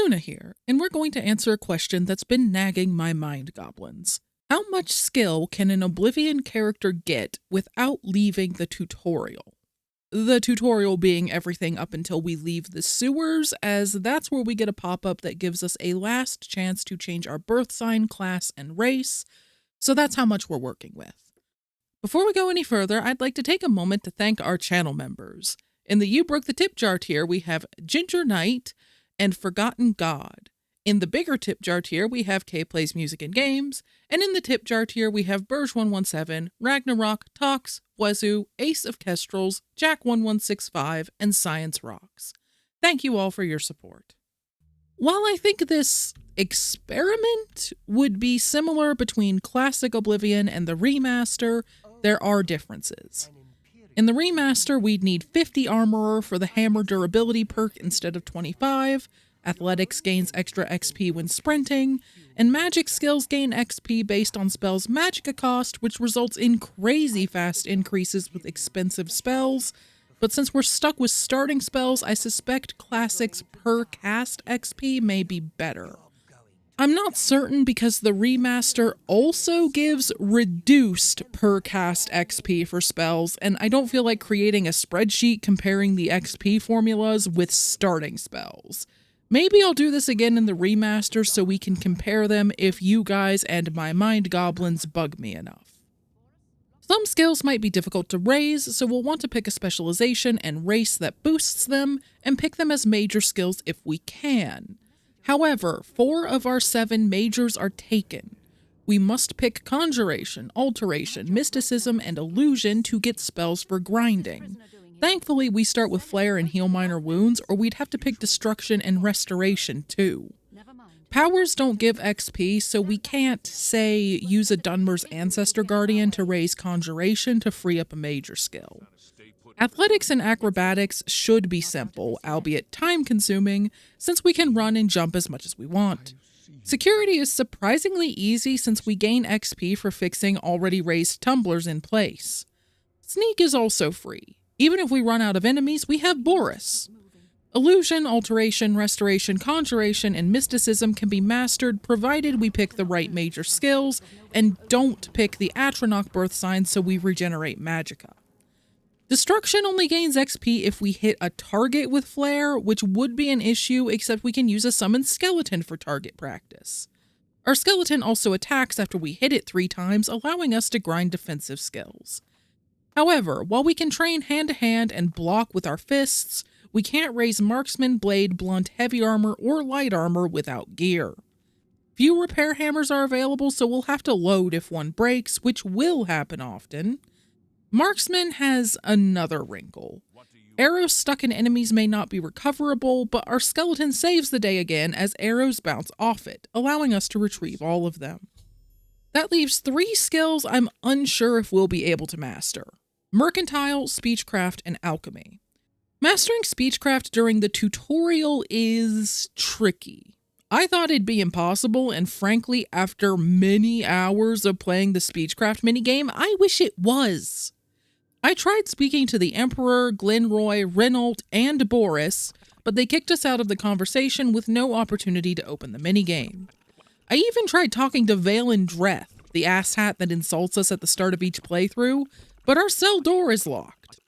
Luna here, and we're going to answer a question that's been nagging my mind, goblins. How much skill can an Oblivion character get without leaving the tutorial? The tutorial being everything up until we leave the sewers, as that's where we get a pop-up that gives us a last chance to change our birth sign, class, and race, so that's how much we're working with. Before we go any further, I'd like to take a moment to thank our channel members. In the You Broke the Tip jar tier, we have Ginger Knight and Forgotten God. In the bigger tip jar tier, we have K Plays Music and Games, and in the tip jar tier, we have Burge117, Ragnarok, Tox, Wazoo, Ace of Kestrels, Jack1165, and Science Rocks. Thank you all for your support. While I think this experiment would be similar between Classic Oblivion and the remaster, there are differences. In the remaster, we'd need 50 Armorer for the Hammer Durability perk instead of 25, Athletics gains extra XP when sprinting, and Magic skills gain XP based on spells' Magicka cost, which results in crazy fast increases with expensive spells. But since we're stuck with starting spells, I suspect Classic's per cast XP may be better. I'm not certain because the remaster also gives reduced per cast XP for spells, and I don't feel like creating a spreadsheet comparing the XP formulas with starting spells. Maybe I'll do this again in the remaster so we can compare them if you guys and my mind goblins bug me enough. Some skills might be difficult to raise, so we'll want to pick a specialization and race that boosts them, and pick them as major skills if we can. However, 4 of our 7 majors are taken. We must pick Conjuration, Alteration, Mysticism, and Illusion to get spells for grinding. Thankfully, we start with Flare and Heal Minor Wounds, or we'd have to pick Destruction and Restoration too. Powers don't give XP, so we can't, say, use a Dunmer's Ancestor Guardian to raise Conjuration to free up a major skill. Athletics and Acrobatics should be simple, albeit time-consuming, since we can run and jump as much as we want. Security is surprisingly easy since we gain XP for fixing already raised tumblers in place. Sneak is also free. Even if we run out of enemies, we have Boris. Illusion, Alteration, Restoration, Conjuration, and Mysticism can be mastered provided we pick the right major skills and don't pick the Atronach birth sign so we regenerate Magicka. Destruction only gains XP if we hit a target with Flare, which would be an issue except we can use a summoned skeleton for target practice. Our skeleton also attacks after we hit it 3 times, allowing us to grind defensive skills. However, while we can train hand-to-hand and block with our fists, we can't raise Marksman, Blade, Blunt, Heavy Armor, or Light Armor without gear. Few repair hammers are available, so we'll have to load if one breaks, which will happen often. Marksman has another wrinkle. Arrows stuck in enemies may not be recoverable, but our skeleton saves the day again as arrows bounce off it, allowing us to retrieve all of them. That leaves 3 skills I'm unsure if we'll be able to master. Mercantile, Speechcraft, and Alchemy. Mastering Speechcraft during the tutorial is tricky. I thought it'd be impossible, and frankly, after many hours of playing the Speechcraft minigame, I wish it was. I tried speaking to the Emperor, Glenroy, Renault, and Boris, but they kicked us out of the conversation with no opportunity to open the minigame. I even tried talking to Valen Dreth, the asshat that insults us at the start of each playthrough, but our cell door is locked.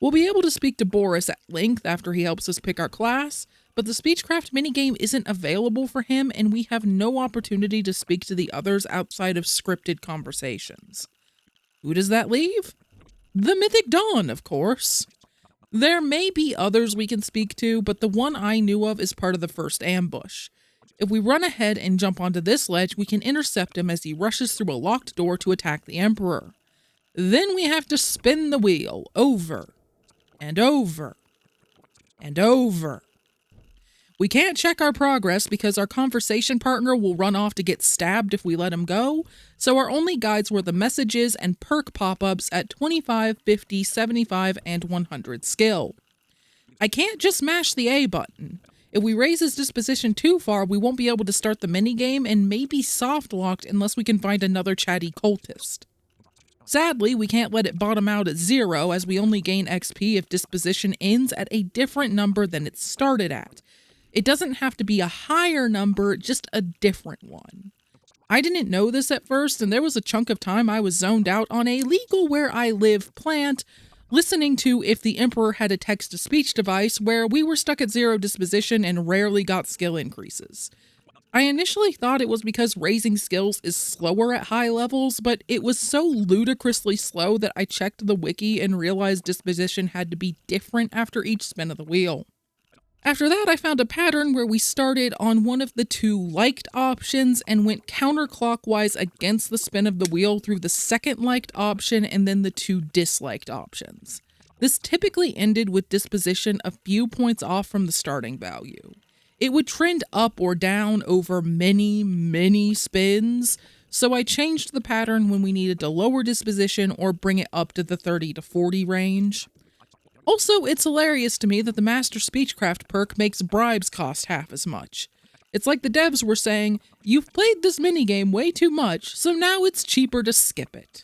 We'll be able to speak to Boris at length after he helps us pick our class, but the Speechcraft minigame isn't available for him and we have no opportunity to speak to the others outside of scripted conversations. Who does that leave? The Mythic Dawn, of course. There may be others we can speak to, but the one I knew of is part of the first ambush. If we run ahead and jump onto this ledge, we can intercept him as he rushes through a locked door to attack the Emperor. Then we have to spin the wheel over and over and over. We can't check our progress because our conversation partner will run off to get stabbed if we let him go, so our only guides were the messages and perk pop-ups at 25, 50, 75, and 100 skill. I can't just mash the A button. If we raise his disposition too far, we won't be able to start the minigame and may be soft-locked unless we can find another chatty cultist. Sadly, we can't let it bottom out at 0 as we only gain XP if disposition ends at a different number than it started at. It doesn't have to be a higher number, just a different one. I didn't know this at first, and there was a chunk of time I was zoned out on a legal where I live plant, listening to If the Emperor Had a Text-to-Speech Device, where we were stuck at 0 disposition and rarely got skill increases. I initially thought it was because raising skills is slower at high levels, but it was so ludicrously slow that I checked the wiki and realized disposition had to be different after each spin of the wheel. After that, I found a pattern where we started on one of the 2 liked options and went counterclockwise against the spin of the wheel through the second liked option and then the 2 disliked options. This typically ended with disposition a few points off from the starting value. It would trend up or down over many spins, so I changed the pattern when we needed to lower disposition or bring it up to the 30 to 40 range. Also, it's hilarious to me that the Master Speechcraft perk makes bribes cost half as much. It's like the devs were saying, you've played this minigame way too much, so now it's cheaper to skip it.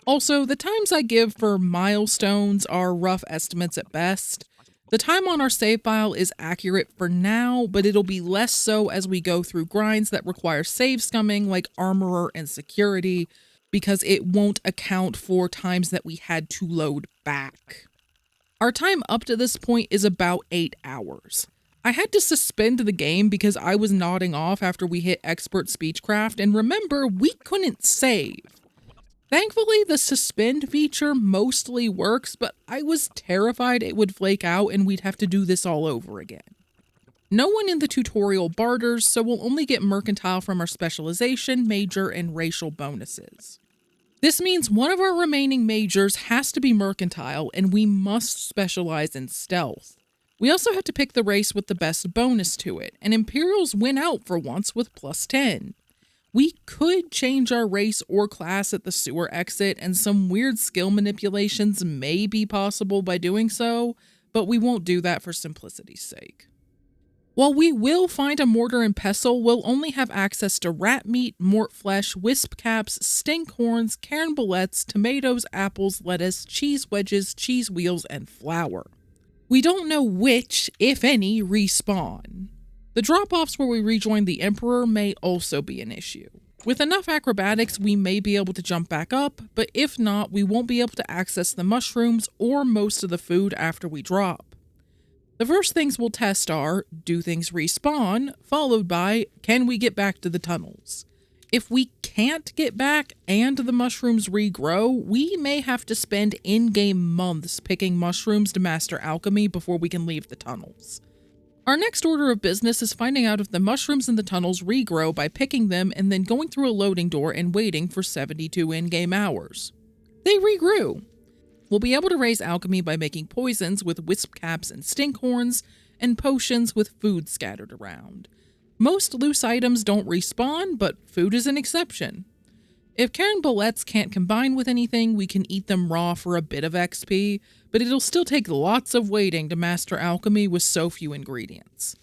Also, the times I give for milestones are rough estimates at best. The time on our save file is accurate for now, but it'll be less so as we go through grinds that require save scumming like Armorer and Security, because it won't account for times that we had to load back. Our time up to this point is about 8 hours. I had to suspend the game because I was nodding off after we hit Expert Speechcraft, and remember, we couldn't save. Thankfully, the suspend feature mostly works, but I was terrified it would flake out and we'd have to do this all over again. No one in the tutorial barters, so we'll only get mercantile from our specialization, major, and racial bonuses. This means one of our remaining majors has to be mercantile, and we must specialize in stealth. We also have to pick the race with the best bonus to it, and Imperials win out for once with +10. We could change our race or class at the sewer exit, and some weird skill manipulations may be possible by doing so, but we won't do that for simplicity's sake. While we will find a mortar and pestle, we'll only have access to rat meat, mort flesh, wisp caps, stink horns, cairn bullets, tomatoes, apples, lettuce, cheese wedges, cheese wheels, and flour. We don't know which, if any, respawn. The drop-offs where we rejoin the Emperor may also be an issue. With enough acrobatics, we may be able to jump back up, but if not, we won't be able to access the mushrooms or most of the food after we drop. The first things we'll test are, do things respawn, followed by, can we get back to the tunnels? If we can't get back and the mushrooms regrow, we may have to spend in-game months picking mushrooms to master alchemy before we can leave the tunnels. Our next order of business is finding out if the mushrooms in the tunnels regrow by picking them and then going through a loading door and waiting for 72 in-game hours. They regrew. We'll be able to raise alchemy by making poisons with wisp caps and stink horns, and potions with food scattered around. Most loose items don't respawn, but food is an exception. If cairn bullets can't combine with anything, we can eat them raw for a bit of XP, but it'll still take lots of waiting to master alchemy with so few ingredients.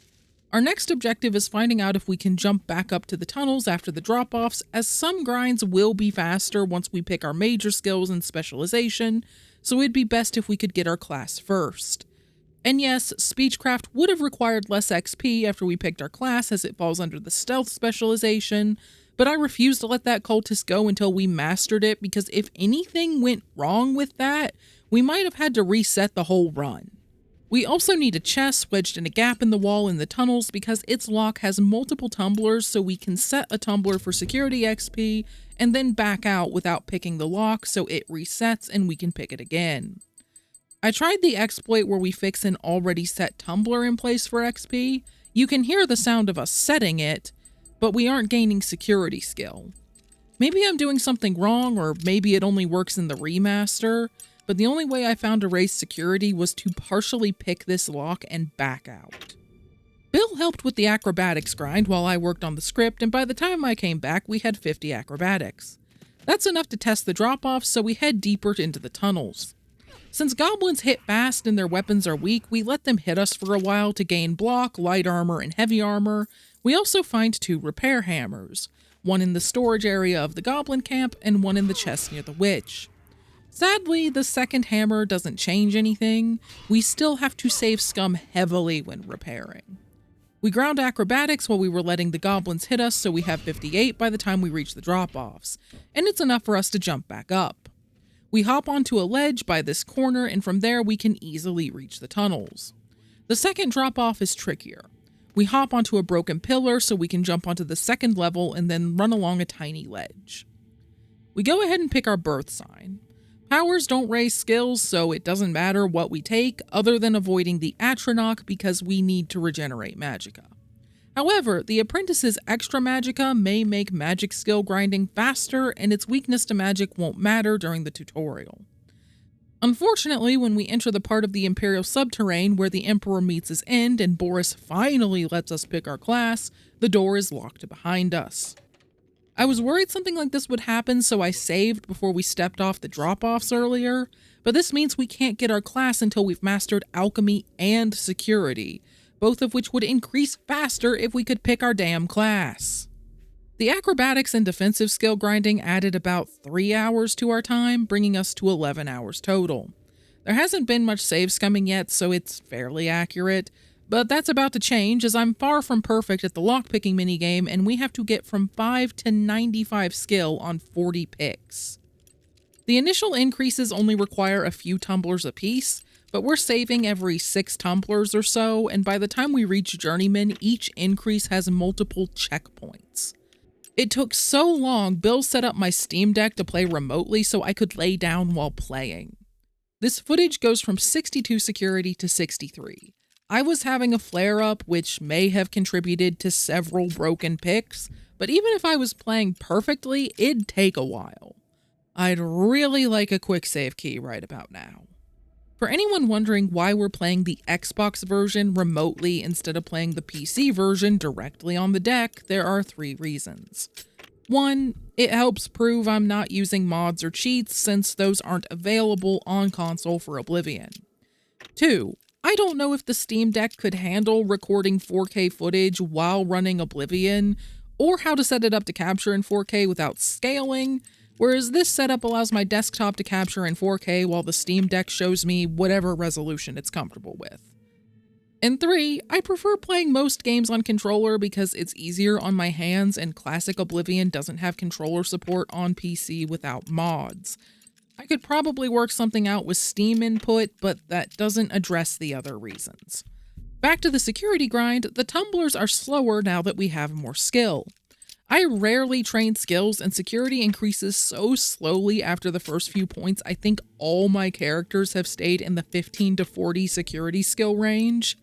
Our next objective is finding out if we can jump back up to the tunnels after the drop-offs, as some grinds will be faster once we pick our major skills and specialization, so it'd be best if we could get our class first. And yes, Speechcraft would have required less XP after we picked our class as it falls under the stealth specialization, but I refused to let that cultist go until we mastered it because if anything went wrong with that, we might have had to reset the whole run. We also need a chest wedged in a gap in the wall in the tunnels because its lock has multiple tumblers, so we can set a tumbler for security XP and then back out without picking the lock so it resets and we can pick it again. I tried the exploit where we fix an already set tumbler in place for XP. You can hear the sound of us setting it, but we aren't gaining security skill. Maybe I'm doing something wrong, or maybe it only works in the remaster, but the only way I found to raise security was to partially pick this lock and back out. Bill helped with the acrobatics grind while I worked on the script, and by the time I came back, we had 50 acrobatics. That's enough to test the drop-offs, so we head deeper into the tunnels. Since goblins hit fast and their weapons are weak, we let them hit us for a while to gain block, light armor, and heavy armor. We also find 2 repair hammers, one in the storage area of the goblin camp and one in the chest near the witch. Sadly, the second hammer doesn't change anything. We still have to save scum heavily when repairing. We ground acrobatics while we were letting the goblins hit us, so we have 58 by the time we reach the drop-offs, and it's enough for us to jump back up. We hop onto a ledge by this corner, and from there we can easily reach the tunnels. The second drop-off is trickier. We hop onto a broken pillar so we can jump onto the second level and then run along a tiny ledge. We go ahead and pick our birth sign. Powers don't raise skills, so it doesn't matter what we take other than avoiding the Atronach because we need to regenerate magicka. However, the apprentice's extra magicka may make magic skill grinding faster, and its weakness to magic won't matter during the tutorial. Unfortunately, when we enter the part of the Imperial Subterrane where the Emperor meets his end and Boris finally lets us pick our class, the door is locked behind us. I was worried something like this would happen, so I saved before we stepped off the drop-offs earlier, but this means we can't get our class until we've mastered Alchemy and Security, both of which would increase faster if we could pick our damn class. The acrobatics and defensive skill grinding added about 3 hours to our time, bringing us to 11 hours total. There hasn't been much save scumming yet, so it's fairly accurate, but that's about to change as I'm far from perfect at the lockpicking minigame and we have to get from 5 to 95 skill on 40 picks. The initial increases only require a few tumblers apiece, but we're saving every 6 tumblers or so, and by the time we reach Journeyman, each increase has multiple checkpoints. It took so long, Bill set up my Steam Deck to play remotely so I could lay down while playing. This footage goes from 62 security to 63. I was having a flare-up, which may have contributed to several broken picks, but even if I was playing perfectly, it'd take a while. I'd really like a quick save key right about now. For anyone wondering why we're playing the Xbox version remotely instead of playing the PC version directly on the deck, there are 3 reasons. 1, it helps prove I'm not using mods or cheats since those aren't available on console for Oblivion. 2, I don't know if the Steam Deck could handle recording 4K footage while running Oblivion, or how to set it up to capture in 4K without scaling, whereas this setup allows my desktop to capture in 4K while the Steam Deck shows me whatever resolution it's comfortable with. And 3, I prefer playing most games on controller because it's easier on my hands and classic Oblivion doesn't have controller support on PC without mods. I could probably work something out with Steam input, but that doesn't address the other reasons. Back to the security grind, the tumblers are slower now that we have more skill. I rarely train skills, and security increases so slowly after the first few points, I think all my characters have stayed in the 15 to 40 security skill range.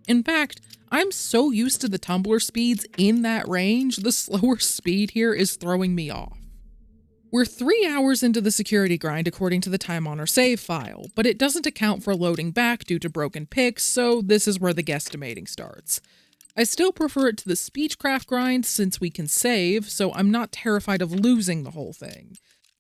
In fact, I'm so used to the tumbler speeds in that range, the slower speed here is throwing me off. We're 3 hours into the security grind according to the time on our save file, but it doesn't account for loading back due to broken picks, so this is where the guesstimating starts. I still prefer it to the Speechcraft grind since we can save, so I'm not terrified of losing the whole thing.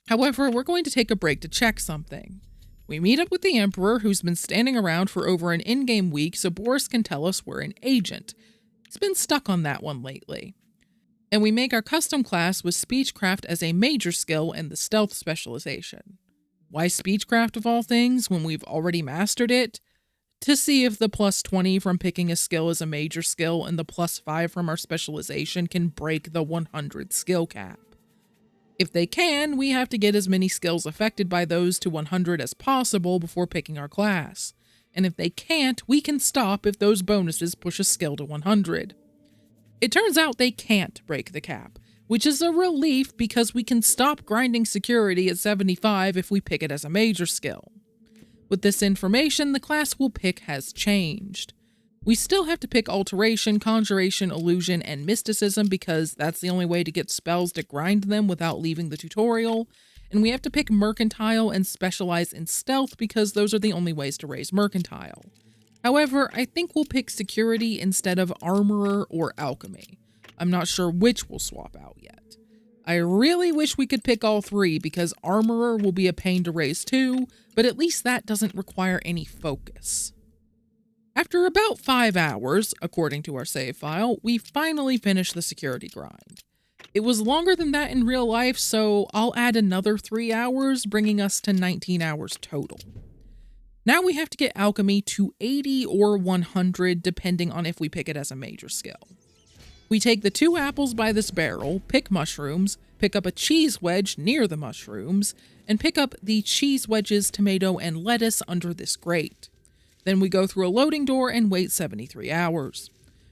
However, we're going to take a break to check something. We meet up with the Emperor, who's been standing around for over an in-game week so Boris can tell us we're an agent. He's been stuck on that one lately. And we make our custom class with Speechcraft as a major skill and the stealth specialization. Why Speechcraft of all things when we've already mastered it? To see if the plus 20 from picking a skill as a major skill and the plus 5 from our specialization can break the 100 skill cap. If they can, we have to get as many skills affected by those to 100 as possible before picking our class. And if they can't, we can stop if those bonuses push a skill to 100. It turns out they can't break the cap, which is a relief because we can stop grinding security at 75 if we pick it as a major skill. With this information, the class we'll pick has changed. We still have to pick Alteration, Conjuration, Illusion, and Mysticism because that's the only way to get spells to grind them without leaving the tutorial, and we have to pick Mercantile and Specialize in Stealth because those are the only ways to raise Mercantile. However, I think we'll pick Security instead of Armorer or Alchemy. I'm not sure which we'll swap out yet. I really wish we could pick all 3 because Armorer will be a pain to raise too, but at least that doesn't require any focus. After about 5 hours, according to our save file, we finally finished the security grind. It was longer than that in real life, so I'll add another 3 hours, bringing us to 19 hours total. Now we have to get alchemy to 80 or 100 depending on if we pick it as a major skill. We take the 2 apples by this barrel, pick mushrooms, pick up a cheese wedge near the mushrooms, and pick up the cheese wedges, tomato, and lettuce under this grate. Then we go through a loading door and wait 73 hours.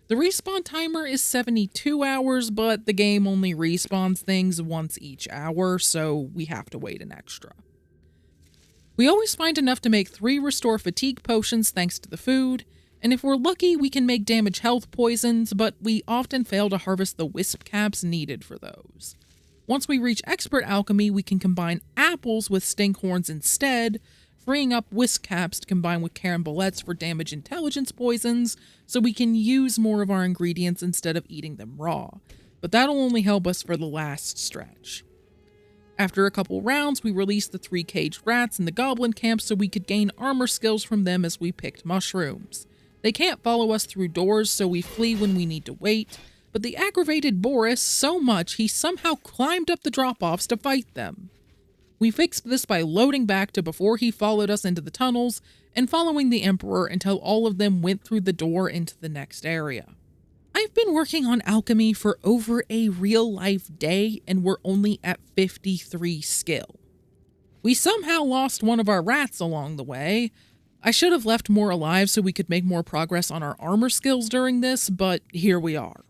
The respawn timer is 72 hours, but the game only respawns things once each hour, so we have to wait an extra. We always find enough to make 3 restore fatigue potions thanks to the food, and if we're lucky we can make damage health poisons, but we often fail to harvest the wisp caps needed for those. Once we reach expert alchemy, we can combine apples with stinkhorns instead, freeing up wisp caps to combine with carambalettes for damage intelligence poisons, so we can use more of our ingredients instead of eating them raw, but that'll only help us for the last stretch. After a couple rounds, we released the 3 caged rats in the goblin camp so we could gain armor skills from them as we picked mushrooms. They can't follow us through doors, so we flee when we need to wait, but they aggravated Boris so much he somehow climbed up the drop-offs to fight them. We fixed this by loading back to before he followed us into the tunnels and following the Emperor until all of them went through the door into the next area. I've been working on alchemy for over a real-life day and we're only at 53 skill. We somehow lost one of our rats along the way. I should have left more alive so we could make more progress on our armor skills during this, but here we are.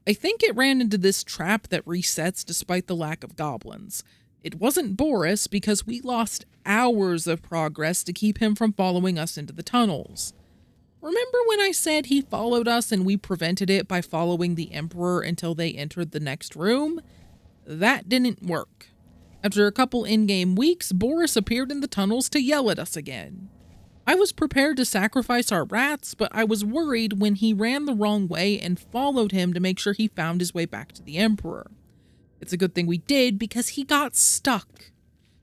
I think it ran into this trap that resets despite the lack of goblins. It wasn't Boris because we lost hours of progress to keep him from following us into the tunnels. Remember when I said he followed us and we prevented it by following the Emperor until they entered the next room? That didn't work. After a couple in-game weeks, Boris appeared in the tunnels to yell at us again. I was prepared to sacrifice our rats, but I was worried when he ran the wrong way and followed him to make sure he found his way back to the Emperor. It's a good thing we did because he got stuck.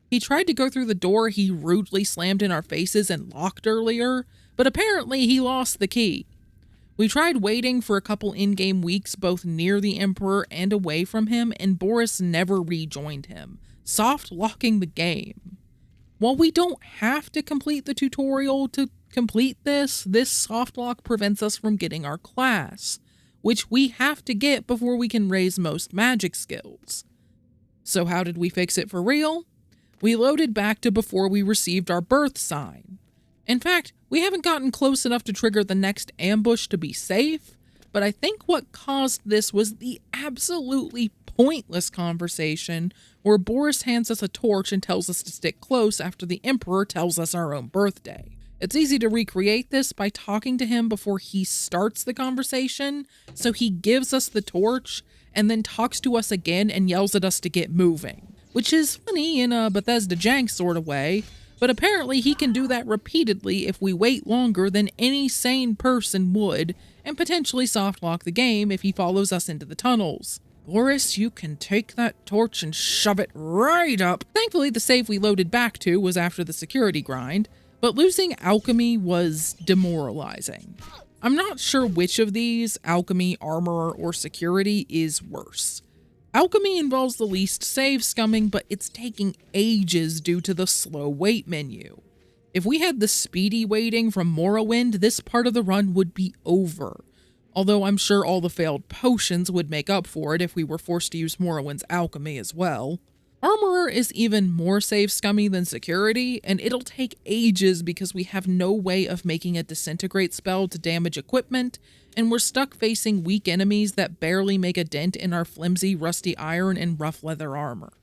He tried to go through the door he rudely slammed in our faces and locked earlier, but apparently he lost the key. We tried waiting for a couple in-game weeks both near the Emperor and away from him, and Boris never rejoined him, soft locking the game. While we don't have to complete the tutorial to complete this soft lock prevents us from getting our class, which we have to get before we can raise most magic skills. So how did we fix it for real? We loaded back to before we received our birth sign. In fact, we haven't gotten close enough to trigger the next ambush to be safe, but I think what caused this was the absolutely pointless conversation where Boris hands us a torch and tells us to stick close after the Emperor tells us our own birthday. It's easy to recreate this by talking to him before he starts the conversation, so he gives us the torch and then talks to us again and yells at us to get moving, which is funny in a Bethesda jank sort of way, but apparently he can do that repeatedly if we wait longer than any sane person would, and potentially softlock the game if he follows us into the tunnels. Boris, you can take that torch and shove it right up. Thankfully, the save we loaded back to was after the security grind, but losing alchemy was demoralizing. I'm not sure which of these, alchemy, armor, or security, is worse. Alchemy involves the least save scumming, but it's taking ages due to the slow wait menu. If we had the speedy waiting from Morrowind, this part of the run would be over. Although I'm sure all the failed potions would make up for it if we were forced to use Morrowind's alchemy as well. Armorer is even more save scummy than security, and it'll take ages because we have no way of making a disintegrate spell to damage equipment, and we're stuck facing weak enemies that barely make a dent in our flimsy, rusty iron and rough leather armor.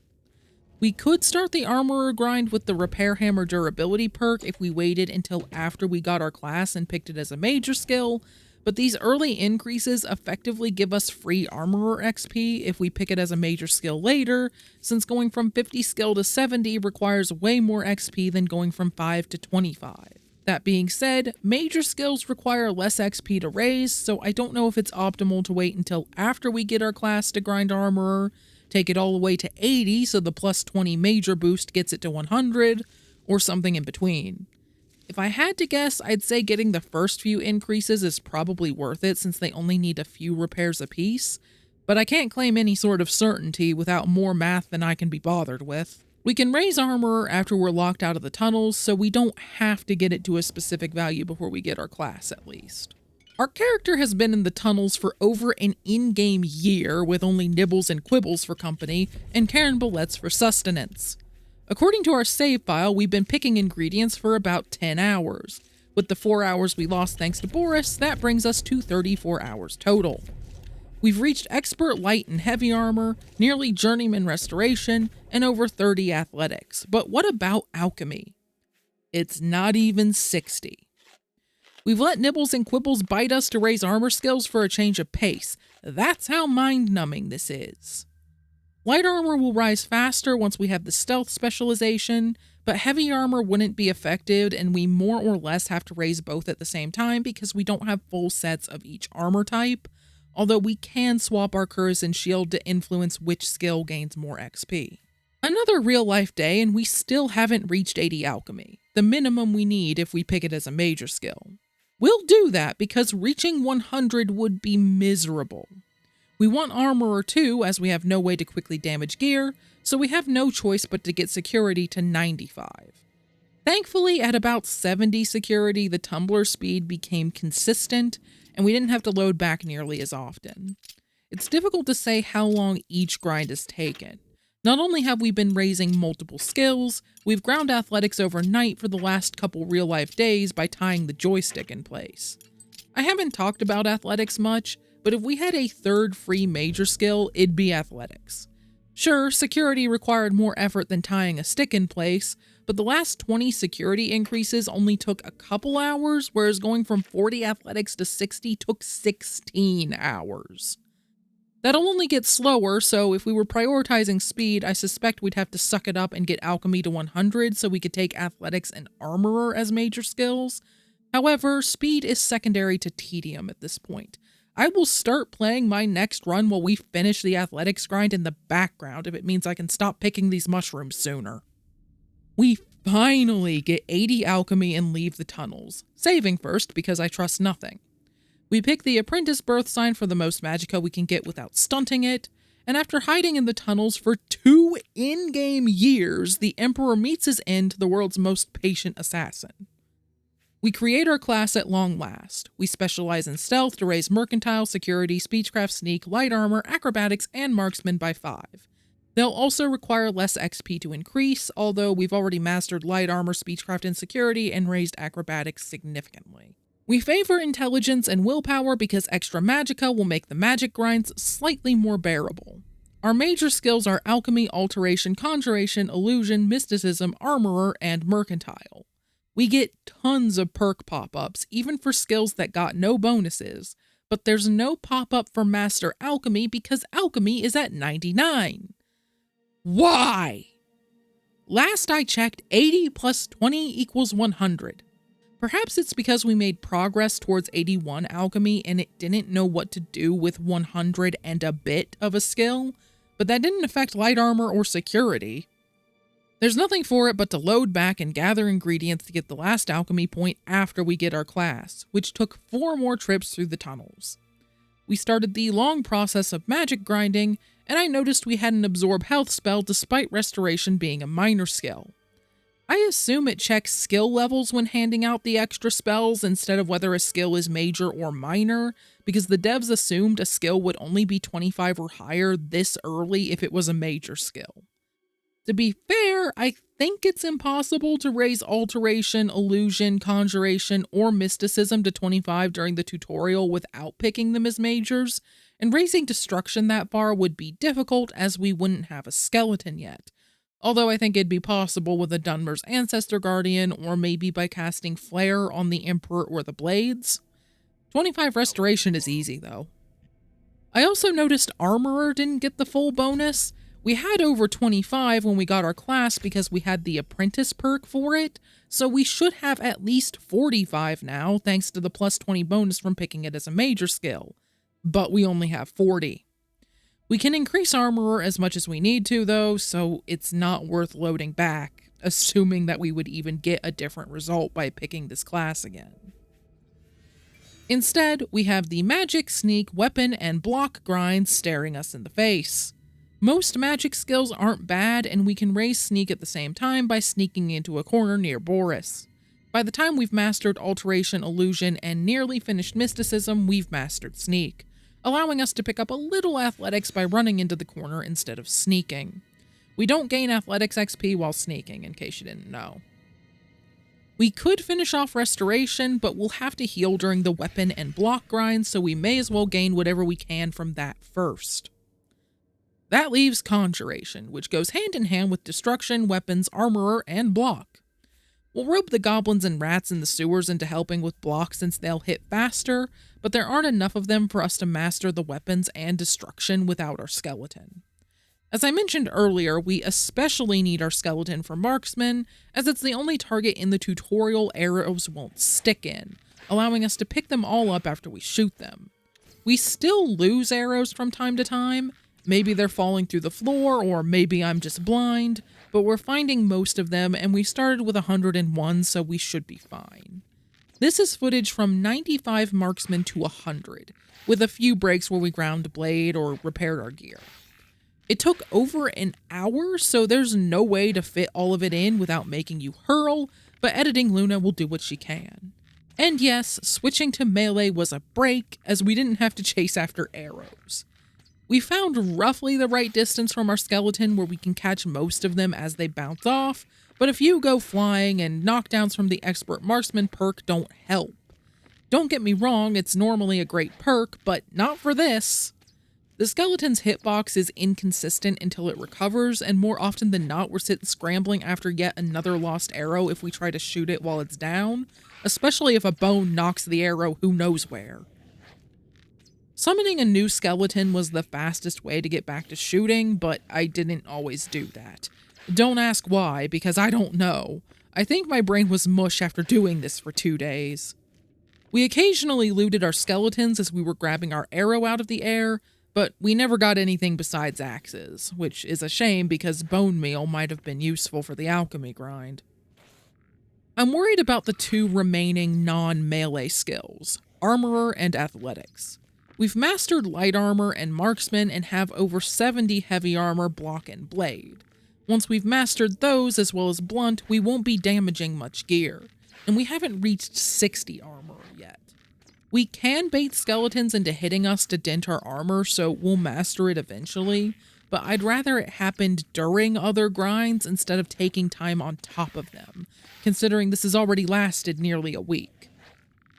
We could start the armorer grind with the repair hammer durability perk if we waited until after we got our class and picked it as a major skill, but these early increases effectively give us free armorer XP if we pick it as a major skill later, since going from 50 skill to 70 requires way more XP than going from 5 to 25. That being said, major skills require less XP to raise, so I don't know if it's optimal to wait until after we get our class to grind armorer, take it all the way to 80 so the plus 20 major boost gets it to 100, or something in between. If I had to guess, I'd say getting the first few increases is probably worth it since they only need a few repairs apiece, but I can't claim any sort of certainty without more math than I can be bothered with. We can raise armor after we're locked out of the tunnels, so we don't have to get it to a specific value before we get our class at least. Our character has been in the tunnels for over an in-game year with only Nibbles and Quibbles for company and Carambolettes for sustenance. According to our save file, we've been picking ingredients for about 10 hours. With the 4 hours we lost thanks to Boris, that brings us to 34 hours total. We've reached expert light and heavy armor, nearly journeyman restoration, and over 30 athletics. But what about alchemy? It's not even 60. We've let Nibbles and Quibbles bite us to raise armor skills for a change of pace. That's how mind-numbing this is. Light armor will rise faster once we have the stealth specialization, but heavy armor wouldn't be affected, and we more or less have to raise both at the same time because we don't have full sets of each armor type, although we can swap our curse and shield to influence which skill gains more XP. Another real-life day, and we still haven't reached 80 alchemy, the minimum we need if we pick it as a major skill. We'll do that because reaching 100 would be miserable. We want Armorer too, as we have no way to quickly damage gear, so we have no choice but to get security to 95. Thankfully, at about 70 security, the tumbler speed became consistent, and we didn't have to load back nearly as often. It's difficult to say how long each grind has taken. Not only have we been raising multiple skills, we've ground athletics overnight for the last couple real-life days by tying the joystick in place. I haven't talked about athletics much, but if we had a third free major skill, it'd be athletics. Sure, security required more effort than tying a stick in place, but the last 20 security increases only took a couple hours, whereas going from 40 athletics to 60 took 16 hours. That'll only get slower, so if we were prioritizing speed, I suspect we'd have to suck it up and get alchemy to 100 so we could take athletics and armorer as major skills. However, speed is secondary to tedium at this point. I will start playing my next run while we finish the athletics grind in the background if it means I can stop picking these mushrooms sooner. We finally get 80 alchemy and leave the tunnels, saving first because I trust nothing. We pick the apprentice birth sign for the most magicka we can get without stunting it, and after hiding in the tunnels for 2 in-game years, the Emperor meets his end, the world's most patient assassin. We create our class at long last. We specialize in stealth to raise mercantile, security, speechcraft, sneak, light armor, acrobatics, and marksman by 5. They'll also require less XP to increase, although we've already mastered light armor, speechcraft, and security and raised acrobatics significantly. We favor intelligence and willpower because extra magicka will make the magic grinds slightly more bearable. Our major skills are alchemy, alteration, conjuration, illusion, mysticism, armorer, and mercantile. We get tons of perk pop-ups, even for skills that got no bonuses, but there's no pop-up for Master Alchemy because Alchemy is at 99. Why? Last I checked, 80 plus 20 equals 100. Perhaps it's because we made progress towards 81 alchemy and it didn't know what to do with 100 and a bit of a skill, but that didn't affect light armor or security. There's nothing for it but to load back and gather ingredients to get the last alchemy point after we get our class, which took 4 more trips through the tunnels. We started the long process of magic grinding, and I noticed we hadn't absorbed health spell despite restoration being a minor skill. I assume it checks skill levels when handing out the extra spells instead of whether a skill is major or minor, because the devs assumed a skill would only be 25 or higher this early if it was a major skill. To be fair, I think it's impossible to raise alteration, illusion, conjuration, or mysticism to 25 during the tutorial without picking them as majors, and raising destruction that far would be difficult as we wouldn't have a skeleton yet. Although I think it'd be possible with a Dunmer's Ancestor Guardian, or maybe by casting Flare on the Emperor or the Blades. 25 Restoration is easy, though. I also noticed Armorer didn't get the full bonus. We had over 25 when we got our class because we had the Apprentice perk for it, so we should have at least 45 now, thanks to the plus 20 bonus from picking it as a major skill. But we only have 40. We can increase Armorer as much as we need to, though, so it's not worth loading back, assuming that we would even get a different result by picking this class again. Instead, we have the magic, sneak, weapon, and block grinds staring us in the face. Most magic skills aren't bad, and we can raise sneak at the same time by sneaking into a corner near Boris. By the time we've mastered alteration, illusion, and nearly finished mysticism, we've mastered sneak, allowing us to pick up a little athletics by running into the corner instead of sneaking. We don't gain athletics XP while sneaking, in case you didn't know. We could finish off restoration, but we'll have to heal during the weapon and block grind, so we may as well gain whatever we can from that first. That leaves conjuration, which goes hand in hand with destruction, weapons, armorer, and block. We'll rope the goblins and rats in the sewers into helping with block since they'll hit faster, but there aren't enough of them for us to master the weapons and destruction without our skeleton. As I mentioned earlier, we especially need our skeleton for marksman, as it's the only target in the tutorial arrows won't stick in, allowing us to pick them all up after we shoot them. We still lose arrows from time to time. Maybe they're falling through the floor, or maybe I'm just blind, but we're finding most of them, and we started with 101, so we should be fine. This is footage from 95 marksmen to 100, with a few breaks where we ground a blade or repaired our gear. It took over an hour, so there's no way to fit all of it in without making you hurl, but editing Luna will do what she can. And yes, switching to melee was a break, as we didn't have to chase after arrows. We found roughly the right distance from our skeleton where we can catch most of them as they bounce off, but a few go flying and knockdowns from the expert marksman perk don't help. Don't get me wrong, it's normally a great perk, but not for this. The skeleton's hitbox is inconsistent until it recovers, and more often than not we're sitting scrambling after yet another lost arrow if we try to shoot it while it's down, especially if a bone knocks the arrow who knows where. Summoning a new skeleton was the fastest way to get back to shooting, but I didn't always do that. Don't ask why, because I don't know. I think my brain was mush after doing this for 2 days. We occasionally looted our skeletons as we were grabbing our arrow out of the air, but we never got anything besides axes, which is a shame because bone meal might have been useful for the alchemy grind. I'm worried about the 2 remaining non-melee skills, armorer and athletics. We've mastered light armor and marksman and have over 70 heavy armor, block, and blade. Once we've mastered those as well as blunt, we won't be damaging much gear, and we haven't reached 60 armor yet. We can bait skeletons into hitting us to dent our armor, so we'll master it eventually, but I'd rather it happened during other grinds instead of taking time on top of them, considering this has already lasted nearly a week.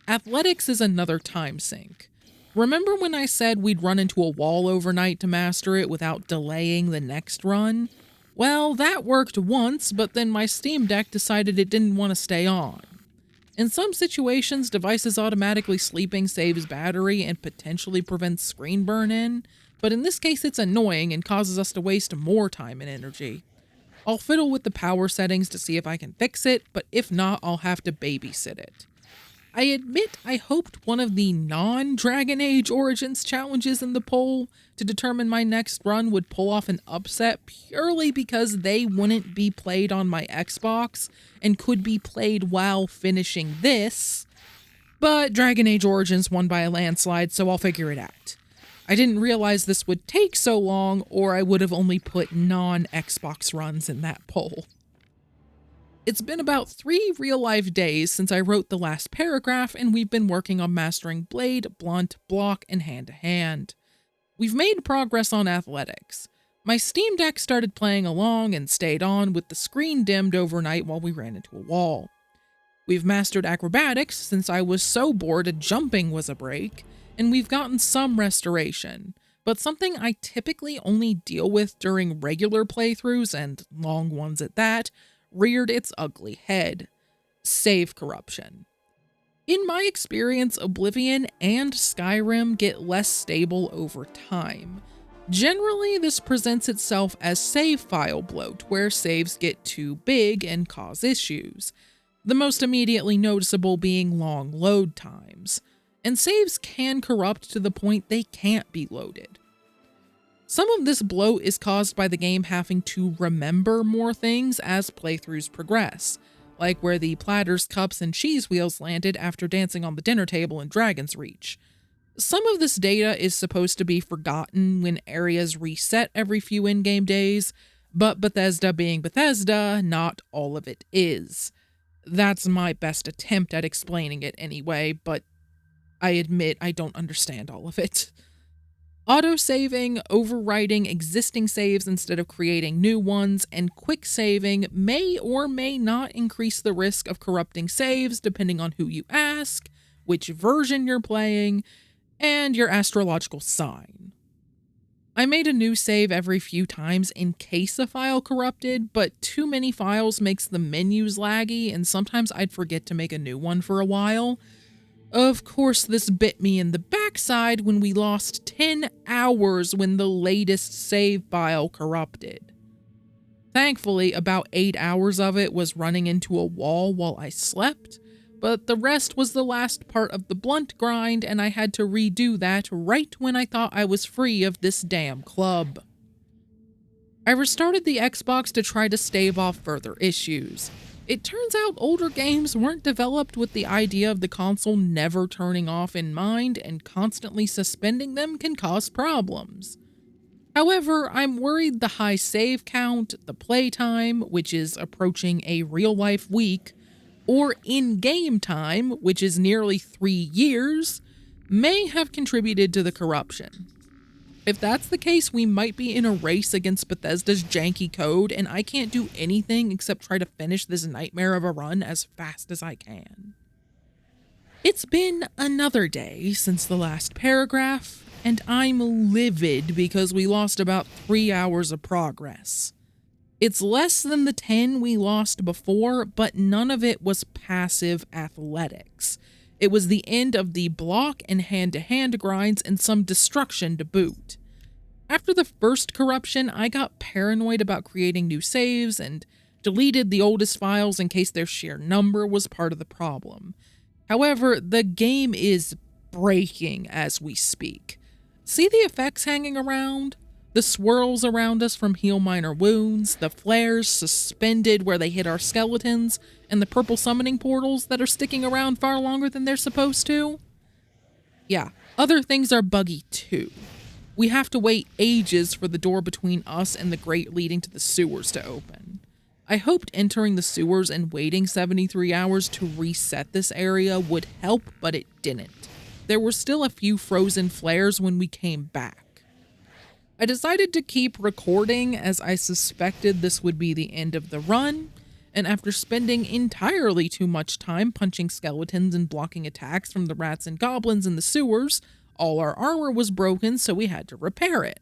Athletics is another time sink. Remember when I said we'd run into a wall overnight to master it without delaying the next run? Well, that worked once, but then my Steam Deck decided it didn't want to stay on. In some situations, devices automatically sleeping saves battery and potentially prevents screen burn-in, but in this case it's annoying and causes us to waste more time and energy. I'll fiddle with the power settings to see if I can fix it, but if not, I'll have to babysit it. I admit I hoped one of the non-Dragon Age Origins challenges in the poll to determine my next run would pull off an upset purely because they wouldn't be played on my Xbox and could be played while finishing this, but Dragon Age Origins won by a landslide, so I'll figure it out. I didn't realize this would take so long, or I would have only put non-Xbox runs in that poll. It's been about 3 real-life days since I wrote the last paragraph, and we've been working on mastering blade, blunt, block, and hand-to-hand. We've made progress on athletics. My Steam Deck started playing along and stayed on with the screen dimmed overnight while we ran into a wall. We've mastered acrobatics since I was so bored jumping was a break, and we've gotten some restoration, but something I typically only deal with during regular playthroughs, and long ones at that, reared its ugly head. Save corruption. In my experience, Oblivion and Skyrim get less stable over time. Generally, this presents itself as save file bloat, where saves get too big and cause issues, the most immediately noticeable being long load times, and saves can corrupt to the point they can't be loaded. Some of this bloat is caused by the game having to remember more things as playthroughs progress, like where the platters, cups, and cheese wheels landed after dancing on the dinner table in Dragon's Reach. Some of this data is supposed to be forgotten when areas reset every few in-game days, but Bethesda being Bethesda, not all of it is. That's my best attempt at explaining it anyway, but I admit I don't understand all of it. Auto-saving, overwriting existing saves instead of creating new ones, and quick saving may or may not increase the risk of corrupting saves depending on who you ask, which version you're playing, and your astrological sign. I made a new save every few times in case a file corrupted, but too many files makes the menus laggy, and sometimes I'd forget to make a new one for a while. Of course, this bit me in the backside when we lost 10 hours when the latest save file corrupted. Thankfully, about 8 hours of it was running into a wall while I slept, but the rest was the last part of the blunt grind, and I had to redo that right when I thought I was free of this damn club. I restarted the Xbox to try to stave off further issues. It turns out older games weren't developed with the idea of the console never turning off in mind, and constantly suspending them can cause problems. However, I'm worried the high save count, the playtime, which is approaching a real-life week, or in-game time, which is nearly 3 years, may have contributed to the corruption. If that's the case, we might be in a race against Bethesda's janky code, and I can't do anything except try to finish this nightmare of a run as fast as I can. It's been another day since the last paragraph, and I'm livid because we lost about 3 hours of progress. It's less than the 10 we lost before, but none of it was passive athletics. It was the end of the block and hand-to-hand grinds and some destruction to boot. After the first corruption, I got paranoid about creating new saves and deleted the oldest files in case their sheer number was part of the problem. However, the game is breaking as we speak. See the effects hanging around? The swirls around us from heal minor wounds, the flares suspended where they hit our skeletons, and the purple summoning portals that are sticking around far longer than they're supposed to? Yeah, other things are buggy too. We have to wait ages for the door between us and the grate leading to the sewers to open. I hoped entering the sewers and waiting 73 hours to reset this area would help, but it didn't. There were still a few frozen flares when we came back. I decided to keep recording as I suspected this would be the end of the run, and after spending entirely too much time punching skeletons and blocking attacks from the rats and goblins in the sewers, all our armor was broken, so we had to repair it.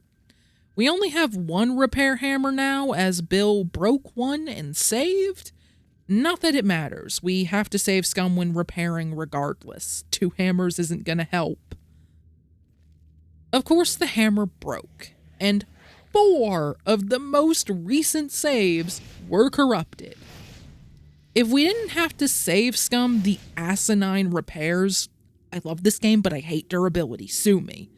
We only have one repair hammer now, as Bill broke one and saved. Not that it matters, we have to save scum when repairing regardless. 2 hammers isn't gonna help. Of course, the hammer broke, and 4 of the most recent saves were corrupted. If we didn't have to save scum the asinine repairs, I love this game but I hate durability, sue me,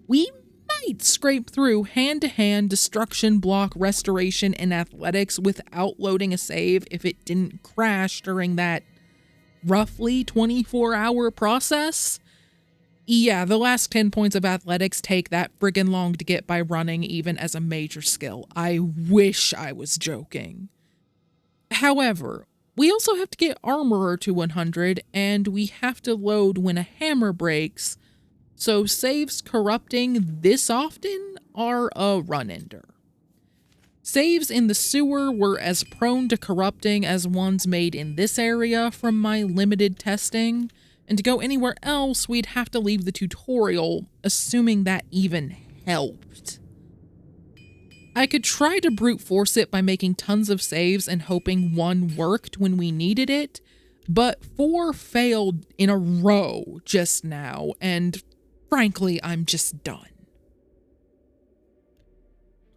we might scrape through hand-to-hand destruction, block, restoration, and athletics without loading a save if it didn't crash during that roughly 24-hour process. Yeah, the last 10 points of athletics take that friggin' long to get by running even as a major skill. I wish I was joking. However, we also have to get Armorer to 100, and we have to load when a hammer breaks, so saves corrupting this often are a run-ender. Saves in the sewer were as prone to corrupting as ones made in this area from my limited testing, and to go anywhere else, we'd have to leave the tutorial, assuming that even helped. I could try to brute force it by making tons of saves and hoping one worked when we needed it, but 4 failed in a row just now, and frankly, I'm just done.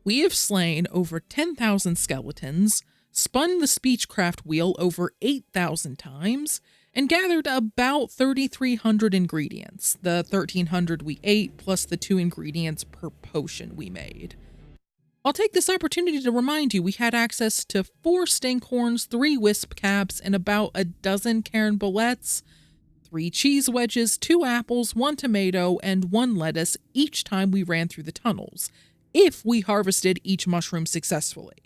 We have slain over 10,000 skeletons, spun the Speechcraft wheel over 8,000 times, and gathered about 3,300 ingredients, the 1,300 we ate plus the 2 ingredients per potion we made. I'll take this opportunity to remind you we had access to 4 stinkhorns, 3 wisp caps, and about a dozen cairn bullets, 3 cheese wedges, 2 apples, 1 tomato, and 1 lettuce each time we ran through the tunnels, if we harvested each mushroom successfully.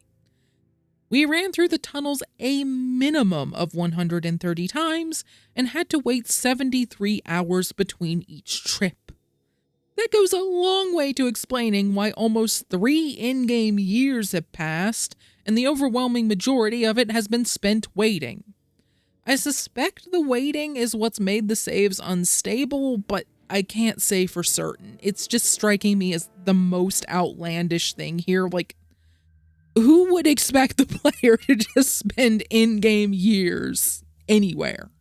We ran through the tunnels a minimum of 130 times and had to wait 73 hours between each trip. That goes a long way to explaining why almost 3 in-game years have passed, and the overwhelming majority of it has been spent waiting. I suspect the waiting is what's made the saves unstable, but I can't say for certain. It's just striking me as the most outlandish thing here. Like, who would expect the player to just spend in-game years anywhere?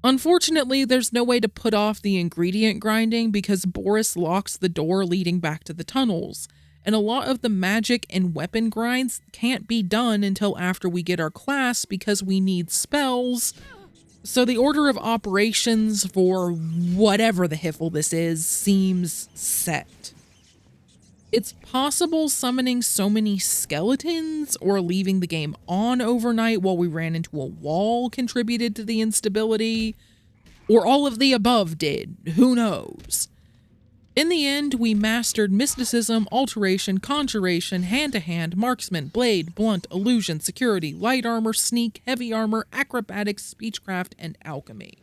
Unfortunately, there's no way to put off the ingredient grinding because Boris locks the door leading back to the tunnels, and a lot of the magic and weapon grinds can't be done until after we get our class because we need spells, so the order of operations for whatever the hiffle this is seems set. It's possible summoning so many skeletons or leaving the game on overnight while we ran into a wall contributed to the instability, or all of the above did, who knows. In the end, we mastered mysticism, alteration, conjuration, hand-to-hand, marksman, blade, blunt, illusion, security, light armor, sneak, heavy armor, acrobatics, speechcraft, and alchemy.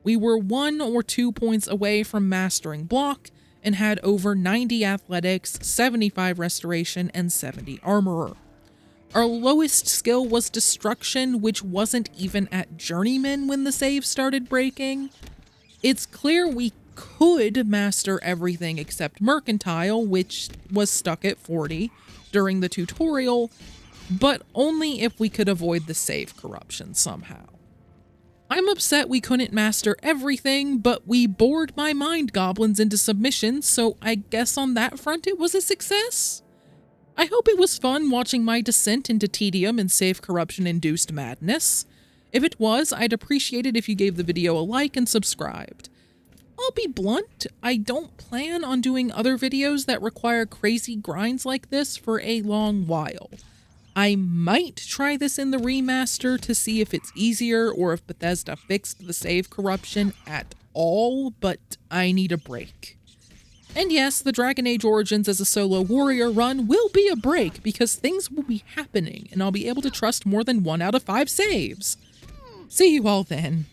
We were 1 or 2 points away from mastering block, and had over 90 athletics, 75 restoration, and 70 armorer. Our lowest skill was destruction, which wasn't even at journeyman when the save started breaking. It's clear we could master everything except mercantile, which was stuck at 40 during the tutorial, but only if we could avoid the save corruption somehow. I'm upset we couldn't master everything, but we bored my mind goblins into submission, so I guess on that front it was a success. I hope it was fun watching my descent into tedium and save corruption-induced madness. If it was, I'd appreciate it if you gave the video a like and subscribed. I'll be blunt, I don't plan on doing other videos that require crazy grinds like this for a long while. I might try this in the remaster to see if it's easier or if Bethesda fixed the save corruption at all, but I need a break. And yes, the Dragon Age Origins as a solo warrior run will be a break because things will be happening and I'll be able to trust more than 1 out of 5 saves. See you all then.